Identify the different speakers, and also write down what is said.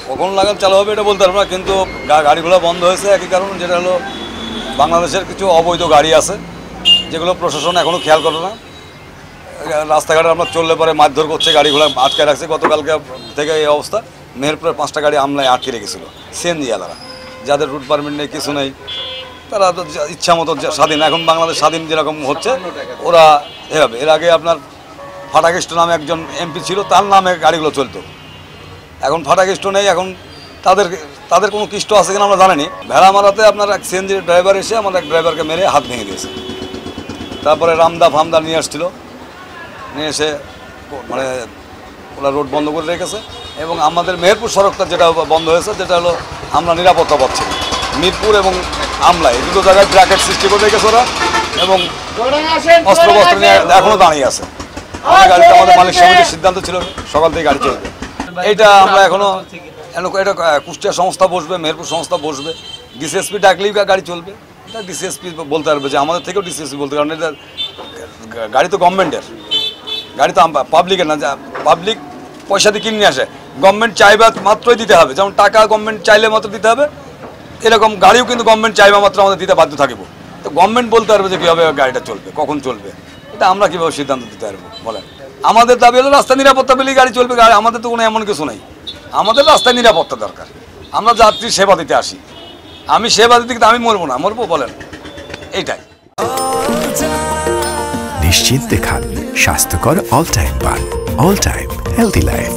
Speaker 1: কখন লাগাম চালু হবে এটা বলতে পারবো না, কিন্তু গাড়িগুলো বন্ধ হয়েছে একই কারণ, যেটা হলো বাংলাদেশের কিছু অবৈধ গাড়ি আছে যেগুলো প্রশাসন এখনও খেয়াল করে না। রাস্তাঘাটে আমরা চললে পরে মারধর করছে, গাড়িগুলো আটকে রাখছে। গতকালকে থেকে এই অবস্থা। মেহেরপুরের 5টা গাড়ি আমলায় আটকে রেখেছিল, সিএনজি আলাদা, যাদের রুট পারমিট নেই, কিছু নেই, তারা তো ইচ্ছা মতো স্বাধীন। এখন বাংলাদেশ স্বাধীন যেরকম হচ্ছে ওরা এভাবে। এর আগে আপনার ফাটাকেষ্ট নামে একজন এমপি ছিল, তার নামে গাড়িগুলো চলতো। এখন ফাটাকেষ্ট নেই, এখন তাদের কোনো কিষ্ট আছে কিনা আমরা জানিনি। ভেড়া মারাতে আপনার এক সিএনজির ড্রাইভার এসে আমার এক ড্রাইভারকে মেরে হাত ভেঙে দিয়েছে। তারপরে রামদা ফামদা নিয়ে আসছিল, নিয়ে এসে মানে ওরা রোড বন্ধ করে রেখেছে। এবং আমাদের মেহেরপুর সড়কটা যেটা বন্ধ হয়েছে, যেটা হলো আমরা নিরাপত্তা পাচ্ছি। মিরপুর এবং আমলা এই দুটো জায়গায় ব্র্যাকেট সৃষ্টি করে রেখেছে ওরা, এবং অস্ত্র নিয়ে এখনও দাঁড়িয়ে আছে। গাড়িটা আমাদের মালিক সমিতির সিদ্ধান্ত ছিল সকাল থেকে গাড়ি চলবে। এইটা আমরা এখনও এটা কুষ্টিয়া সংস্থা বসবে, মেহেরপুর সংস্থা বসবে, ডিসিএসপি ডাকলেই গাড়ি চলবে। এটা ডিসিএসপি বলতে পারবে, যে আমাদের থেকেও ডিসিএসপি বলতে, কারণ এটা গাড়ি তো গভর্নমেন্টের গাড়ি, তো পাবলিকের না। পাবলিক পয়সা দিয়ে কিনে আসে, গভর্নমেন্ট চাইবা মাত্রই দিতে হবে। যেমন টাকা গভর্নমেন্ট চাইলে মাত্র দিতে হবে, এরকম গাড়িও কিন্তু গভর্নমেন্ট চাইবা মাত্র আমাদের দিতে বাধ্য থাকবো। তো গভর্নমেন্ট বলতে পারবে যে কীভাবে গাড়িটা চলবে, কখন চলবে, এটা আমরা কীভাবে সিদ্ধান্ত দিতে পারবো বলেন? আমাদের দাবি হলো রাস্তা নিরাপত্তা পেলেই গাড়ি চলবে। আমাদের তো কোনো এমন কিছু নেই, আমাদের রাস্তায় নিরাপত্তা দরকার। আমরা যাত্রী সেবা দিতে আসি, আমি সেবা দিতে কিন্তু আমি মরবো না, মরবো বলেন? এইটাই।
Speaker 2: নিশ্চিন্তে খান স্বাস্থ্যকর অল টাইম পান, অল টাইম হেলদি লাইফ।